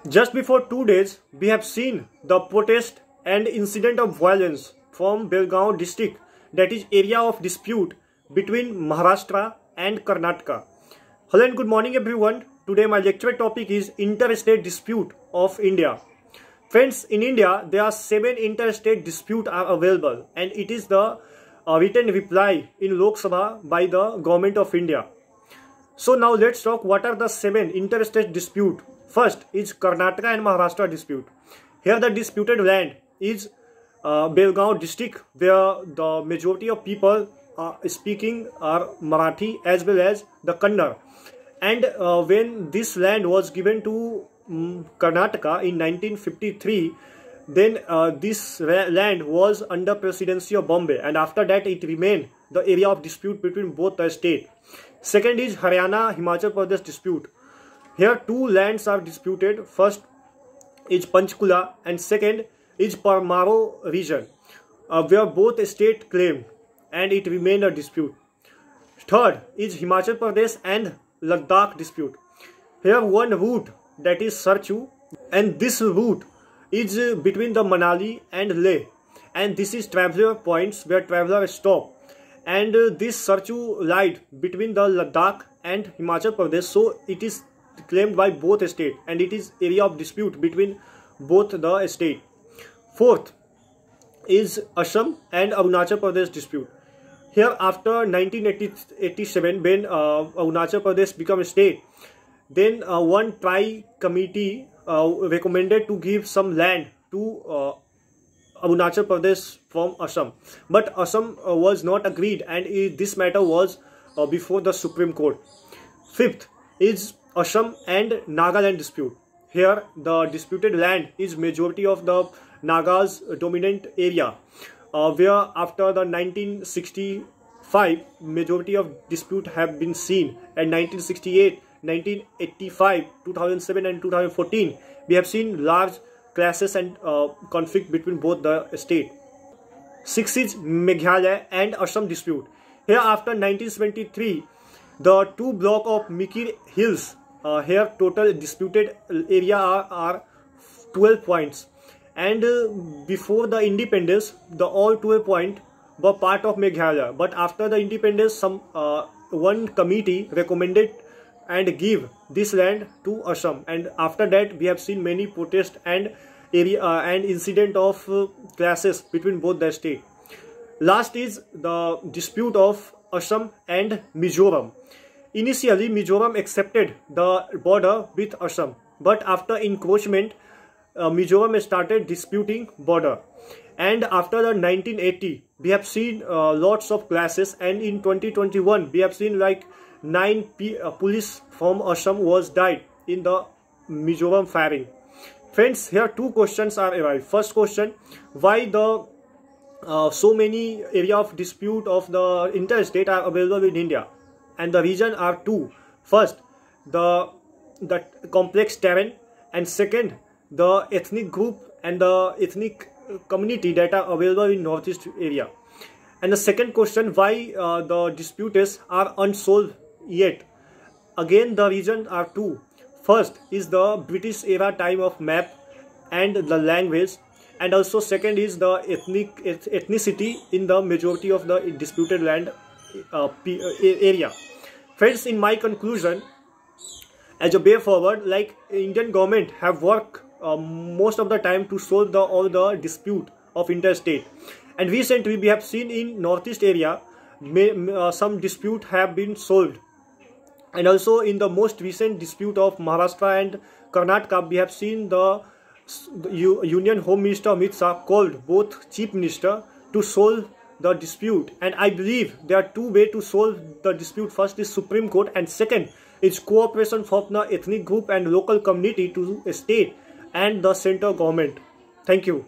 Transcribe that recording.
Just before 2 days, we have seen the protest and incident of violence from Belgaum district, that is area of dispute between Maharashtra and Karnataka. Hello and good morning everyone. Today my lecture topic is interstate dispute of India. Friends, in India there are 7 interstate disputes are available, and it is the written reply in Lok Sabha by the government of India. So now let's talk what are the 7 interstate dispute. First is Karnataka and Maharashtra dispute. Here the disputed land is Belgaum district, where the majority of people speaking are Marathi as well as the Kannada. And when this land was given to Karnataka in 1953, then this land was under presidency of Bombay, and after that it remained the area of dispute between both the states. Second is Haryana-Himachal Pradesh dispute. Here 2 lands are disputed. First is Panchkula and second is Parmaro region, where both states claimed, and it remained a dispute. Third is Himachal Pradesh and Ladakh dispute. Here one route, that is Sarchu, and this route is between the Manali and Leh, and this is traveler points where travelers stop, and this Sarchu lies between the Ladakh and Himachal Pradesh, so it is claimed by both states, and it is area of dispute between both the states. Fourth is Assam and Arunachal Pradesh dispute. Here after 1987, when Arunachal Pradesh became a state, then one tri-committee recommended to give some land to Arunachal Pradesh from Assam, but Assam was not agreed, and this matter was before the Supreme Court. Fifth is Assam and Nagaland dispute. Here the disputed land is majority of the Nagas dominant area, where after the 1965 majority of dispute have been seen, and 1968, 1985, 2007 and 2014 we have seen large clashes and conflict between both the states. Sixth is Meghalaya and Assam dispute. Here after 1973, the 2 block of Mikir Hills, here total disputed area are 12 points, and before the independence the all 12 points were part of Meghalaya, but after the independence some one committee recommended and give this land to Assam, and after that we have seen many protests and area and incident of clashes between both the states. Last is the dispute of Assam and Mizoram. Initially Mizoram accepted the border with Assam, but after encroachment Mizoram started disputing border, and after the 1980 we have seen lots of clashes, and in 2021 we have seen like 9 police from Assam was died in the Mizoram firing. Friends, here 2 questions are arrived. First question, why the so many area of dispute of the interstate are available in India, and the reason are 2. First, the complex terrain, and second, the ethnic group and the ethnic community that are available in northeast area. And the second question, why the disputes are unsolved yet. Again the reason are 2. First is the British era time of map and the language, and also second is the ethnicity in the majority of the disputed land area. Friends, in my conclusion, as a way forward, like Indian government have worked most of the time to solve all the dispute of interstate, and recently we have seen in northeast area some dispute have been solved, and also in the most recent dispute of Maharashtra and Karnataka we have seen the Union Home Minister Amit Shah called both chief minister to solve the dispute, and I believe there are 2 ways to solve the dispute. First is Supreme Court, and second is cooperation from the ethnic group and local community to state and the central government. Thank you.